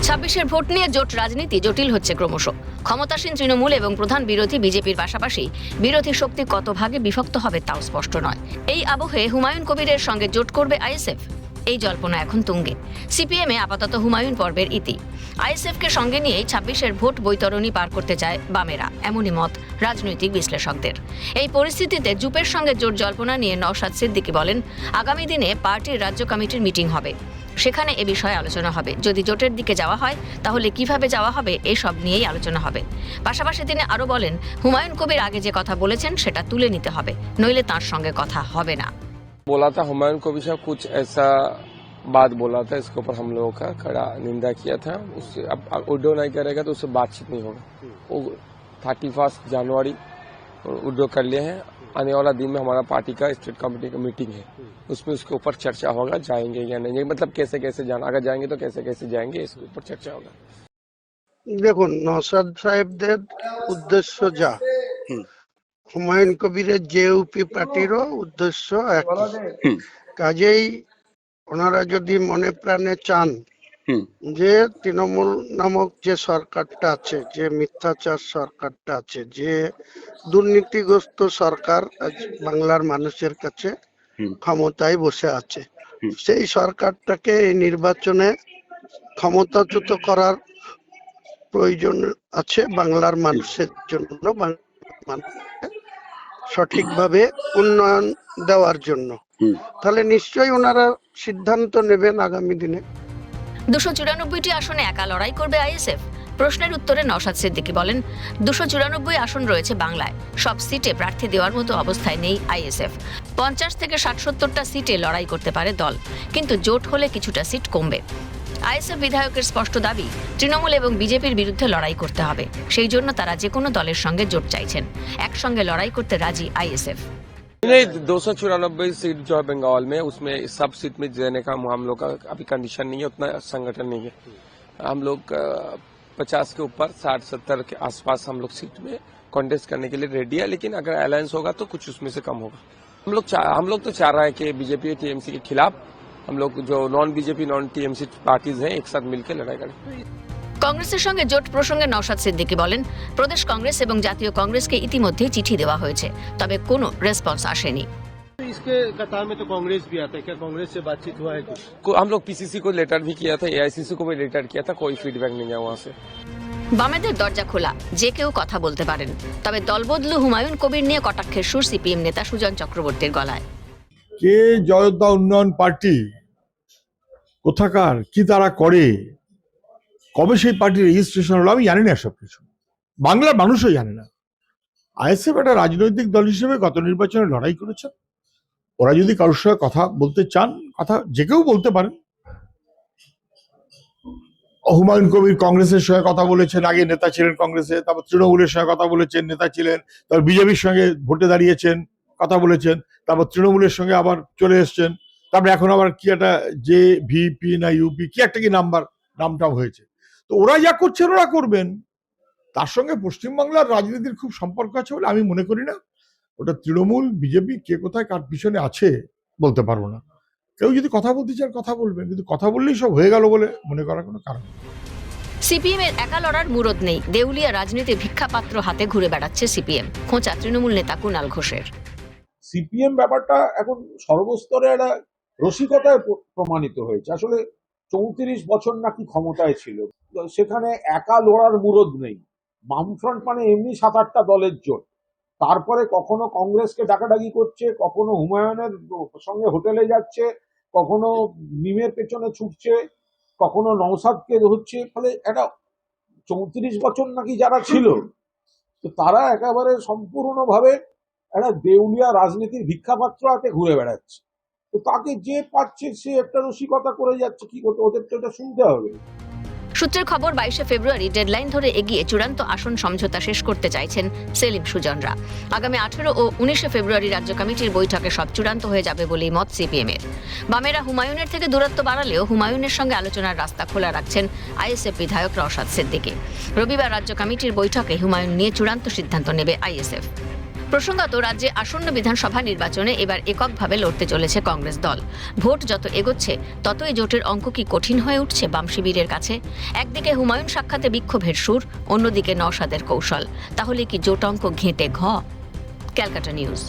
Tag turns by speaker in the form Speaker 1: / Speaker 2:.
Speaker 1: 26-এর vote নিয়ে জোট রাজনীতি জটিল হচ্ছে ক্রমশ। ক্ষমতাসীন তৃণমূল এবং প্রধান বিরোধী বিজেপির পাশাপাশি বিরোধী শক্তি কত ভাগে বিভক্ত হবে তাও স্পষ্ট নয়। এই আবহে হুমায়ুন কবিরের সঙ্গে জোট করবে আইএসএফ, এই জল্পনা এখন তুঙ্গে। সিপিএমে আপাতত হুমায়ুন পর্বের ইতি। আইএসএফকে সঙ্গে নিয়েই 26-এর ভোট বৈতরণী পার করতে চায় বামেরা, এমনই মত রাজনৈতিক বিশ্লেষকদের। এই পরিস্থিতিতে জুপের সঙ্গে জোট জল্পনা নিয়ে নওশাদ সিদ্দিকী বলেন, আগামী দিনে পার্টির রাজ্য কমিটির মিটিং হবে, সেখানে এ বিষয়ে আলোচনা হবে। যদি জোটের দিকে যাওয়া হয় তাহলে কিভাবে যাওয়া হবে এসব নিয়েই আলোচনা হবে। পাশাপাশি তিনি আরও বলেন, হুমায়ুন কবির আগে যে কথা বলেছেন সেটা তুলে নিতে হবে, নইলে তাঁর সঙ্গে কথা হবে না।
Speaker 2: बोला था हुमायूं कबीर साहब कुछ ऐसा बात बोला था, इसके ऊपर हम लोगों का कड़ा निंदा किया था। उससे अब उड्डो नहीं करेगा तो उससे बातचीत नहीं होगा। वो 31 जनवरी उड्डो कर लिए हैं। आने वाला दिन में हमारा पार्टी का स्टेट कमेटी का मीटिंग है, उसमें उसके ऊपर चर्चा होगा, जाएंगे या नहीं, मतलब कैसे कैसे जाना, अगर जाएंगे तो कैसे कैसे जाएंगे, इसके ऊपर चर्चा होगा।
Speaker 3: দেখুন, নওশাদ সাহেবদের উদ্দেশ্য যা, হুমায়ুন কবিরের জেইউপি পার্টিরও উদ্দেশ্য একই। কাজেই ওনারা যদি মনে প্রাণে চান যে তৃণমূল নামক যে সরকারটা আছে, যে মিথ্যাচার সরকারটা আছে, যে দুর্নীতিগ্রস্ত সরকার আজ বাংলার মানুষের কাছে ক্ষমতায় বসে আছে, সেই সরকারটাকে এই নির্বাচনে ক্ষমতাচ্যুত করার প্রয়োজন আছে বাংলার মানুষের জন্য, সঠিকভাবে উন্নয়ন দেওয়ার জন্য। তাহলে নিশ্চয়ই ওনারা সিদ্ধান্ত নেবেন আগামী দিনে।
Speaker 1: 294টি আসনে একা লড়াই করবে আইএসএফ? প্রশ্নের উত্তরে নওশাদ সিদ্দিকী বলেন, 294 আসন রয়েছে বাংলায়। সব সিটে প্রার্থী দেওয়ার মতো অবস্থায় নেই আইএসএফ। 50 থেকে 60-70টা সিটে লড়াই করতে পারে দল, কিন্তু জোট হলে কিছুটা সিট কমবে। আইএসএফ বিধায়কের স্পষ্ট দাবি, তৃণমূল এবং বিজেপির বিরুদ্ধে লড়াই করতে হবে, সেই জন্য তারা যে কোনো দলের সঙ্গে জোট চাইছেন। একসঙ্গে লড়াই করতে রাজি আইএসএफ।
Speaker 2: नहीं, 294 सीट जो है बंगाल में, उसमें सब सीट में देने का हम लोग का अभी कंडीशन नहीं है, उतना संगठन नहीं है। हम लोग 50 के ऊपर 60-70 के आसपास हम लोग सीट में कॉन्टेस्ट करने के लिए रेडी है, लेकिन अगर अलायंस होगा तो कुछ उसमें से कम होगा। हम लोग तो चाह रहे हैं कि बीजेपी टीएमसी के खिलाफ हम लोग जो non BJP non TMC parties हैं एक साथ मिलकर लड़ाई करें।
Speaker 1: কংগ্রেসের সঙ্গে জোট প্রসঙ্গে নওশাদ সিদ্দিকী বলেন, প্রদেশ কংগ্রেস এবং জাতীয় কংগ্রেসকে ইতিমধ্যেই চিঠি দেওয়া হয়েছে, তবে কোনো রেসপন্স আসেনি।
Speaker 4: इसके कतार में तो कांग्रेस भी आता है, क्या कांग्रेस से बातचीत हुआ है कुछ?
Speaker 2: हम लोग पीसीसी को लेटर भी किया था, एआईसीसी को भी लेटर किया था, कोई फीडबैक नहीं है वहाँ से।
Speaker 1: বামেদের দরজা খোলা, যে কেউ কথা বলতে পারেন, তবে দলবদলু হুমায়ুন কবির নিয়ে কটাক্ষের সুর সিপিএম নেতা সুজন চক্রবর্তীর গলায়।
Speaker 5: কে জয়দা উন্নয়ন পার্টি কোথাকার, কি তারা করে, কবে সেই পার্টির রেজিস্ট্রেশন হলো, আমি জানি না সব কিছু, বাংলার মানুষও জানে না। আইএসএফ একটা রাজনৈতিক দল হিসেবে গত নির্বাচনে লড়াই করেছে। ওরা যদি কারোর সঙ্গে কথা বলতে চান, কথা যে কেউ বলতে পারেন। হুমায়ুন কবির কংগ্রেসের সঙ্গে কথা বলেছেন, আগে নেতা ছিলেন কংগ্রেসে, তারপর তৃণমূলের সঙ্গে কথা বলেছেন, নেতা ছিলেন, তারপর বিজেপির সঙ্গে ভোটে দাঁড়িয়েছেন, কথা বলেছেন, তারপর তৃণমূলের সঙ্গে আবার চলে এসছেন, তারপরে এখন আবার কি একটা যে ভিপি না ইউপি কি একটা কি নামটাও হয়েছে। তো ওরা যা করছেন ওরা করবেন, তার সঙ্গে পশ্চিমবাংলার রাজনীতির খুব সম্পর্ক আছে বলে আমি মনে করি না। ওটা তৃণমূল বিজেপি কে কোথায় কার পিছনে আছে বলতে পারবো না। কেউ যদি কথা বলতে চান কথা বলবেন, কিন্তু কথা বললেই সব হয়ে গেল বলে মনে করার কোনো কারণ নেই।
Speaker 1: সিপিএম এর একা লড়ার মুরদ নেই। দেউলিয়া রাজনীতি ভিক্ষাপাত্র হাতে ঘুরে বেড়াচ্ছে সিপিএম, খোঁচা তৃণমূল নেতা কুণাল ঘোষের।
Speaker 6: সিপিএম ব্যাপারটা এখন সর্বস্তরে একটা রসিকতায় প্রমাণিত হয়েছে। আসলে 34 বছর নাকি ক্ষমতায় ছিল, সেখানে একা লড়ার মুরদ নেই। বামফ্রন্ট মানে এমনি 7-8টা দলের জোট, তারপরে কখনো কংগ্রেসকে ডাকাডাকি করছে, কখনো হুমায়ুনের সঙ্গে হোটেলে যাচ্ছে, কখনো মিমের পেছনে ছুটছে, কখনো নওশাদকে হচ্ছে। ফলে একটা 34 বছর নাকি যারা ছিল, তো তারা একেবারে সম্পূর্ণভাবে একটা দেউলিয়া রাজনীতির ভিক্ষাপাত্র হাতে ঘুরে বেড়াচ্ছে। তো তাকে যে পাচ্ছে সে একটা রসিকতা করে যাচ্ছে, কি করতে, ওদের তো এটা শুনতে হবে।
Speaker 1: সূত্রের খবর, 22শে ফেব্রুয়ারি ডেডলাইন ধরে এগিয়ে চূড়ান্ত আসন সমঝোতা শেষ করতে চাইছেন সেলিম সুজনরা। আগামী 18 ও 19শে ফেব্রুয়ারি রাজ্য কমিটির বৈঠকে সব চূড়ান্ত হয়ে যাবে বলেই মত সিপিএম এর। বামেরা হুমায়ুনের থেকে দূরত্ব বাড়ালেও হুমায়ুনের সঙ্গে আলোচনার রাস্তা খোলা রাখছেন আইএসএফ বিধায়ক নওশাদ সিদ্দিকী। রবিবার রাজ্য কমিটির বৈঠকে হুমায়ুন নিয়ে চূড়ান্ত সিদ্ধান্ত নেবে আইএসএফ। প্রসঙ্গত রাজ্যে আসন্ন বিধানসভা নির্বাচনে এবার এককভাবে লড়তে চলেছে কংগ্রেস দল। ভোট যত এগোচ্ছে ততই জোটের অঙ্ক কি কঠিন হয়ে উঠছে বাম শিবিরের কাছে। একদিকে হুমায়ুন সাক্ষাতে বিক্ষোভের সুর, অন্যদিকে নওশাদের কৌশল। তাহলে কি জোট অঙ্ক ঘেঁটে ঘ? ক্যালকাটা নিউজ।